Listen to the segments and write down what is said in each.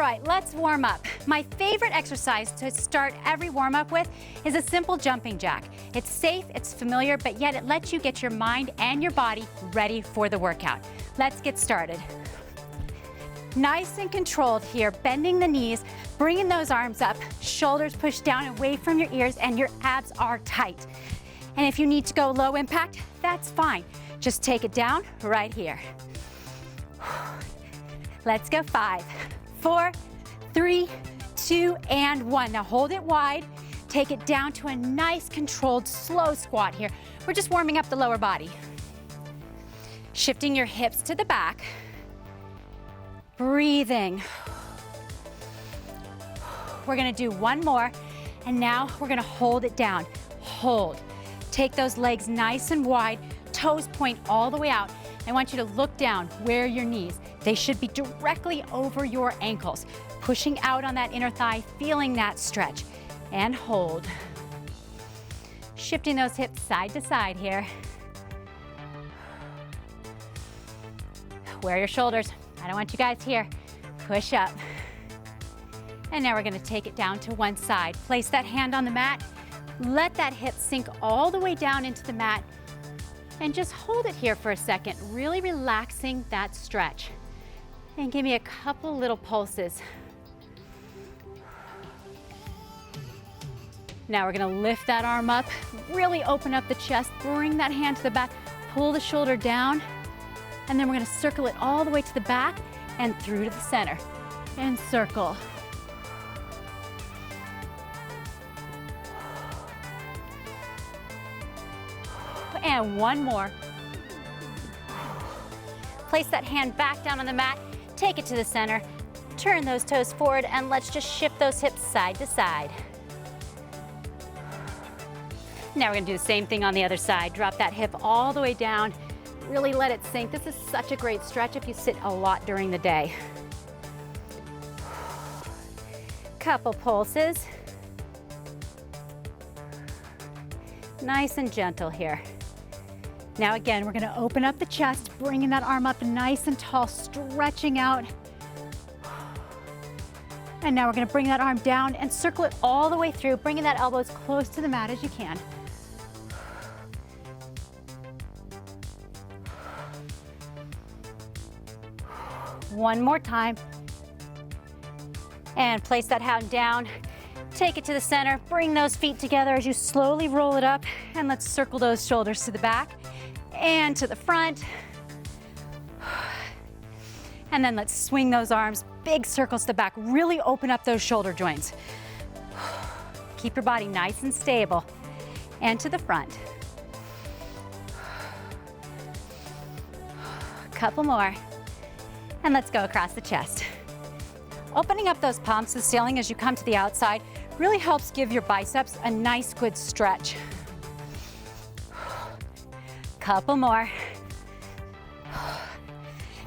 right, let's warm up. My favorite exercise to start every warm up with is a simple jumping jack. It's safe, it's familiar, but yet it lets you get your mind and your body ready for the workout. Let's get started. Nice and controlled here, bending the knees, bringing those arms up, shoulders pushed down away from your ears, and your abs are tight. And if you need to go low impact, that's fine. Just take it down right here. Let's go 5, 4, 3, 2, and 1. Now hold it wide. Take it down to a nice controlled slow squat here. We're just warming up the lower body. Shifting your hips to the back. Breathing. We're gonna do one more, and now we're gonna hold it down. Hold. Take those legs nice and wide, toes point all the way out. I want you to look down where your knees. They should be directly over your ankles. Pushing out on that inner thigh, feeling that stretch. And hold. Shifting those hips side to side here. Wear your shoulders. I don't want you guys here. Push up. And now we're gonna take it down to one side. Place that hand on the mat. Let that hip sink all the way down into the mat. And just hold it here for a second, really relaxing that stretch. And give me a couple little pulses. Now we're gonna lift that arm up, really open up the chest, bring that hand to the back, pull the shoulder down, and then we're gonna circle it all the way to the back and through to the center. And circle. And one more. Place that hand back down on the mat, take it to the center, turn those toes forward, and let's just shift those hips side to side. Now we're gonna do the same thing on the other side. Drop that hip all the way down, really let it sink. This is such a great stretch if you sit a lot during the day. Couple pulses. Nice and gentle here. Now again, we're gonna open up the chest, bringing that arm up nice and tall, stretching out. And now we're gonna bring that arm down and circle it all the way through, bringing that elbow as close to the mat as you can. One more time. And place that hand down. Take it to the center, bring those feet together as you slowly roll it up, and let's circle those shoulders to the back and to the front. And then let's swing those arms, big circles to the back, really open up those shoulder joints. Keep your body nice and stable, and to the front. Couple more, and let's go across the chest. Opening up those palms to the ceiling as you come to the outside really helps give your biceps a nice good stretch. Couple more.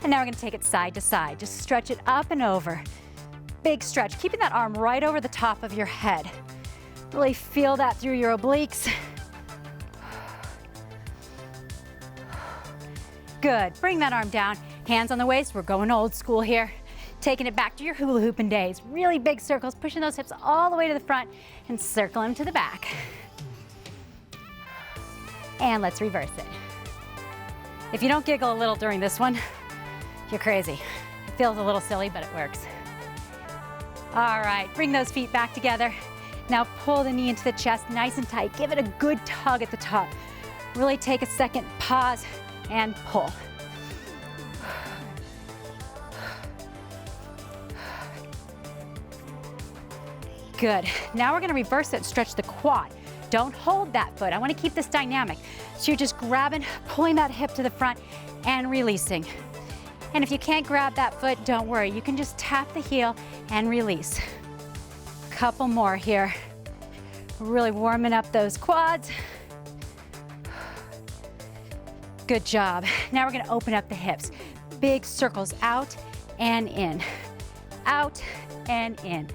And now we're gonna take it side to side. Just stretch it up and over. Big stretch, keeping that arm right over the top of your head. Really feel that through your obliques. Good, bring that arm down. Hands on the waist, we're going old school here. Taking it back to your hula hooping days. Really big circles, pushing those hips all the way to the front and circle them to the back. And let's reverse it. If you don't giggle a little during this one, you're crazy. It feels a little silly, but it works. All right, bring those feet back together. Now pull the knee into the chest nice and tight. Give it a good tug at the top. Really take a second, pause, and pull. Good. Now we're gonna reverse it and stretch the quad. Don't hold that foot. I wanna keep this dynamic. So you're just grabbing, pulling that hip to the front and releasing. And if you can't grab that foot, don't worry. You can just tap the heel and release. Couple more here. Really warming up those quads. Good job. Now we're gonna open up the hips. Big circles out and in. Out and in.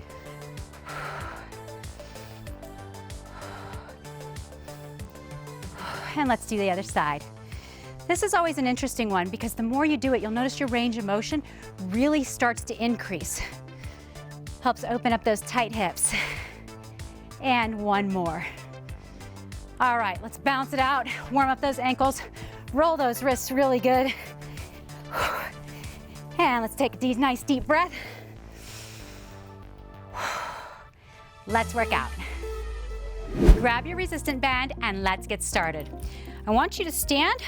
And let's do the other side. This is always an interesting one because the more you do it, you'll notice your range of motion really starts to increase. Helps open up those tight hips. And one more. All right, let's bounce it out. Warm up those ankles. Roll those wrists really good. And let's take a nice deep breath. Let's work out. Grab your resistant band and let's get started. I want you to stand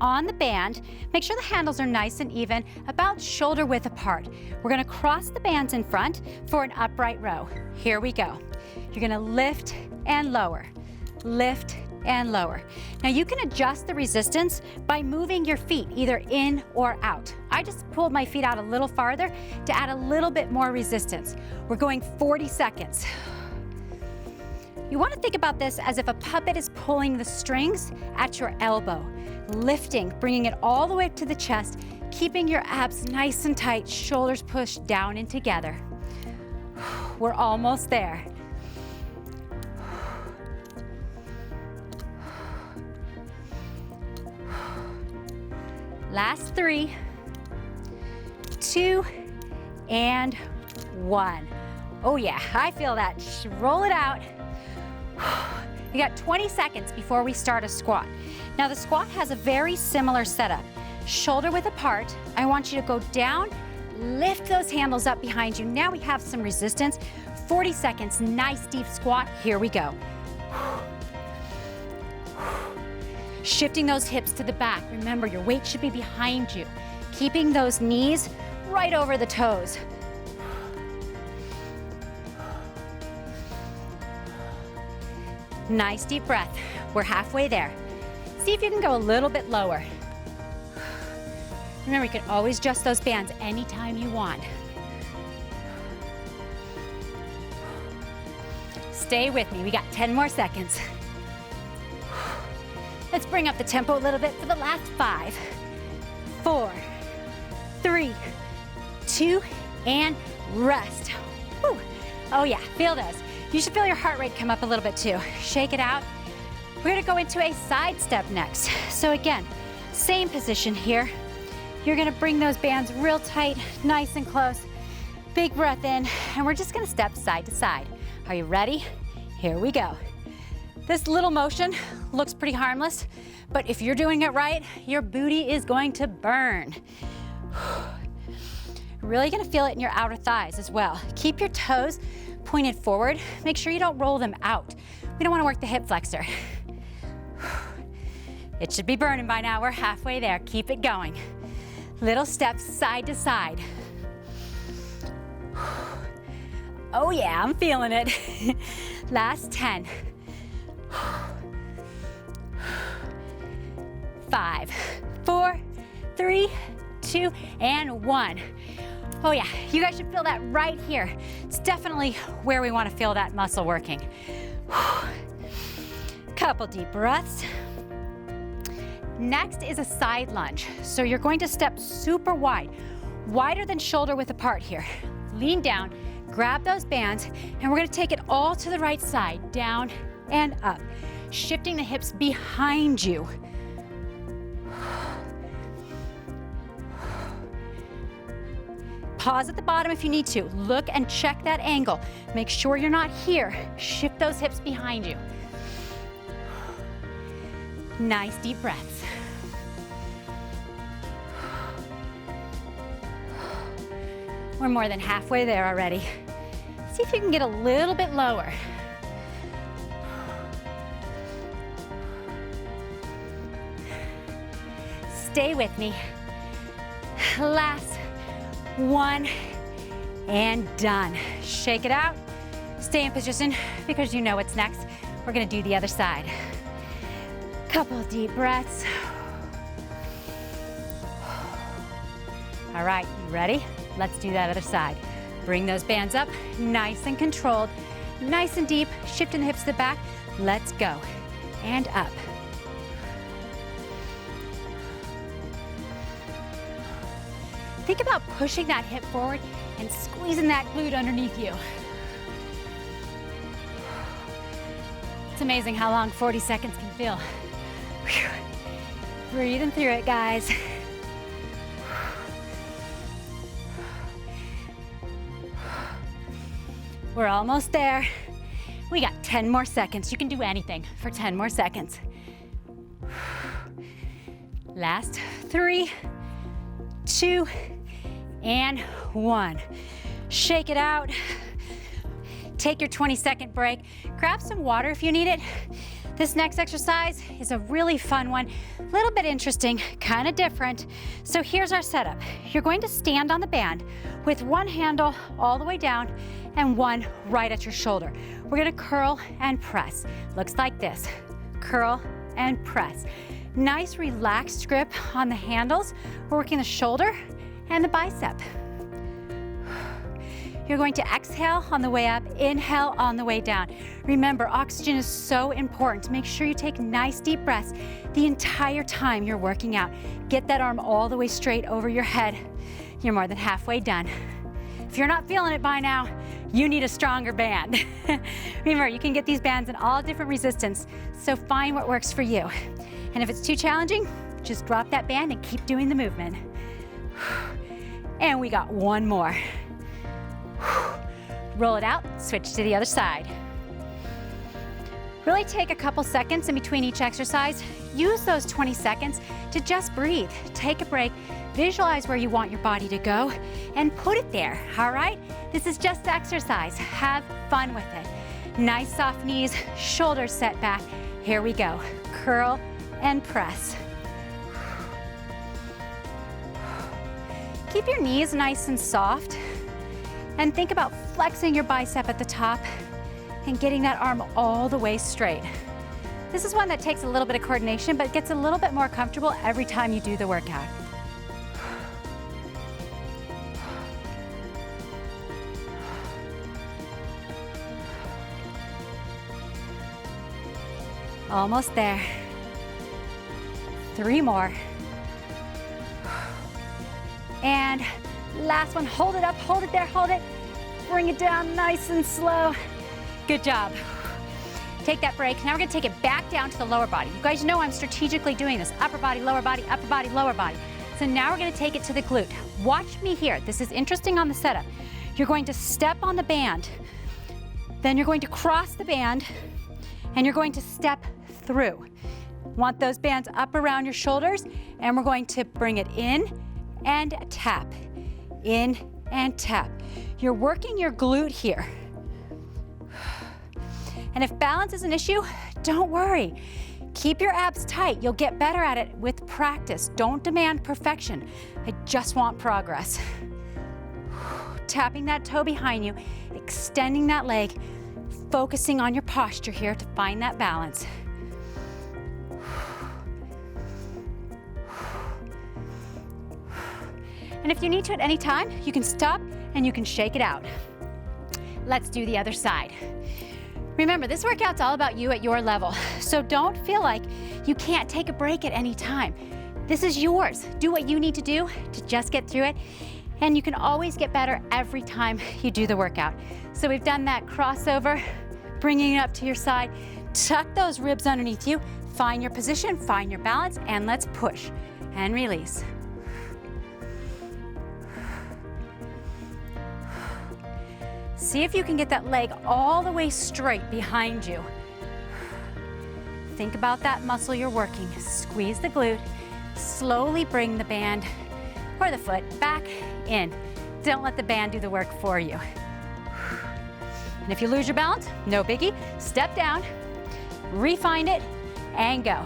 on the band. Make sure the handles are nice and even, about shoulder width apart. We're gonna cross the bands in front for an upright row. Here we go. You're gonna lift and lower, lift and lower. Now you can adjust the resistance by moving your feet either in or out. I just pulled my feet out a little farther to add a little bit more resistance. We're going 40 seconds. You want to think about this as if a puppet is pulling the strings at your elbow, lifting, bringing it all the way up to the chest, keeping your abs nice and tight, shoulders pushed down and together. We're almost there. Last 3, 2, and 1. Oh yeah, I feel that. Roll it out. We got 20 seconds before we start a squat. Now the squat has a very similar setup. Shoulder width apart. I want you to go down, lift those handles up behind you. Now we have some resistance. 40 seconds, nice deep squat. Here we go. Shifting those hips to the back. Remember, your weight should be behind you. Keeping those knees right over the toes. Nice deep breath. We're halfway there. See if you can go a little bit lower. Remember, you can always adjust those bands anytime you want. Stay with me. We got 10 more seconds. Let's bring up the tempo a little bit for the last 5, 4, 3, 2, and rest. Whew. Oh yeah, feel those. You should feel your heart rate come up a little bit too. Shake it out. We're gonna go into a side step next. So again, same position here. You're gonna bring those bands real tight, nice and close. Big breath in, and we're just gonna step side to side. Are you ready? Here we go. This little motion looks pretty harmless, but if you're doing it right, your booty is going to burn. Really gonna feel it in your outer thighs as well. Keep your toes pointed forward. Make sure you don't roll them out. We don't wanna work the hip flexor. It should be burning by now. We're halfway there. Keep it going. Little steps side to side. Oh yeah, I'm feeling it. Last 10. 5, 4, 3, 2, and 1. Oh yeah, you guys should feel that right here. It's definitely where we want to feel that muscle working. Couple deep breaths. Next is a side lunge. So you're going to step super wide, wider than shoulder width apart here. Lean down, grab those bands, and we're gonna take it all to the right side, down and up, shifting the hips behind you. Pause at the bottom if you need to. Look and check that angle. Make sure you're not here. Shift those hips behind you. Nice deep breaths. We're more than halfway there already. See if you can get a little bit lower. Stay with me. Last 1 and done. Shake it out. Stay in position because you know what's next. We're gonna do the other side. Couple deep breaths. All right, you ready? Let's do that other side. Bring those bands up, nice and controlled, nice and deep, shifting the hips to the back. Let's go. And up. Think about pushing that hip forward and squeezing that glute underneath you. It's amazing how long 40 seconds can feel. Whew. Breathing through it, guys. We're almost there. We got 10 more seconds. You can do anything for 10 more seconds. Last 3, 2, and 1. Shake it out. Take your 20-second break. Grab some water if you need it. This next exercise is a really fun one, a little bit interesting, kind of different. So here's our setup. You're going to stand on the band with one handle all the way down and one right at your shoulder. We're gonna curl and press. Looks like this, curl and press. Nice relaxed grip on the handles. We're working the shoulder and the bicep. You're going to exhale on the way up, inhale on the way down. Remember, oxygen is so important. Make sure you take nice deep breaths the entire time you're working out. Get that arm all the way straight over your head. You're more than halfway done. If you're not feeling it by now, you need a stronger band. Remember, you can get these bands in all different resistance, so find what works for you. And if it's too challenging, just drop that band and keep doing the movement. And we got one more. Roll it out, switch to the other side. Really take a couple seconds in between each exercise. Use those 20 seconds to just breathe. Take a break, visualize where you want your body to go, and put it there, all right? This is just exercise. Have fun with it. Nice soft knees, shoulders set back. Here we go. Curl and press. Keep your knees nice and soft. And think about flexing your bicep at the top and getting that arm all the way straight. This is one that takes a little bit of coordination, but gets a little bit more comfortable every time you do the workout. Almost there. 3 more. And last one, hold it up, hold it there, hold it. Bring it down nice and slow. Good job. Take that break. Now we're gonna take it back down to the lower body. You guys know I'm strategically doing this. Upper body, lower body, upper body, lower body. So now we're gonna take it to the glute. Watch me here. This is interesting on the setup. You're going to step on the band, then you're going to cross the band, and you're going to step through. Want those bands up around your shoulders, and we're going to bring it in and tap. In and tap. You're working your glute here. And if balance is an issue, don't worry. Keep your abs tight. You'll get better at it with practice. Don't demand perfection. I just want progress. Tapping that toe behind you, extending that leg, focusing on your posture here to find that balance. And if you need to at any time, you can stop and you can shake it out. Let's do the other side. Remember, this workout's all about you at your level, so don't feel like you can't take a break at any time. This is yours. Do what you need to do to just get through it, and you can always get better every time you do the workout. So we've done that crossover, bringing it up to your side. Tuck those ribs underneath you, find your position, find your balance, and let's push and release. See if you can get that leg all the way straight behind you. Think about that muscle you're working. Squeeze the glute. Slowly bring the band or the foot back in. Don't let the band do the work for you. And if you lose your balance, no biggie. Step down, refine it, and go.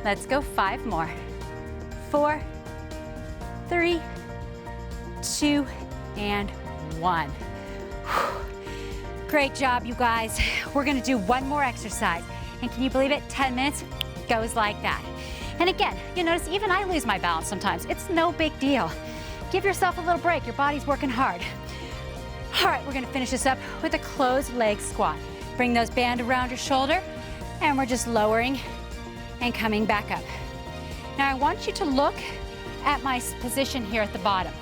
Let's go 5 more. 4, 3, 2, and 1. Great job, you guys. We're gonna do one more exercise. And can you believe it? 10 minutes goes like that. And again, you notice even I lose my balance sometimes. It's no big deal. Give yourself a little break. Your body's working hard. All right, we're gonna finish this up with a closed leg squat. Bring those bands around your shoulder, and we're just lowering and coming back up. Now I want you to look at my position here at the bottom.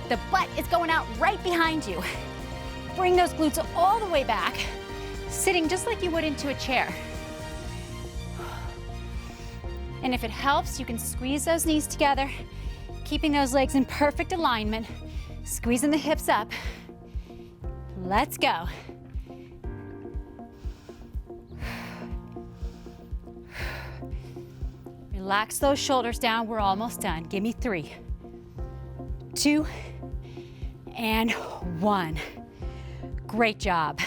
The butt is going out right behind you. Bring those glutes all the way back, sitting just like you would into a chair. And if it helps, you can squeeze those knees together Keeping those legs in perfect alignment, squeezing the hips up. Let's go. Relax those shoulders down. We're almost done. Give me 3, 2, and 1. Great job.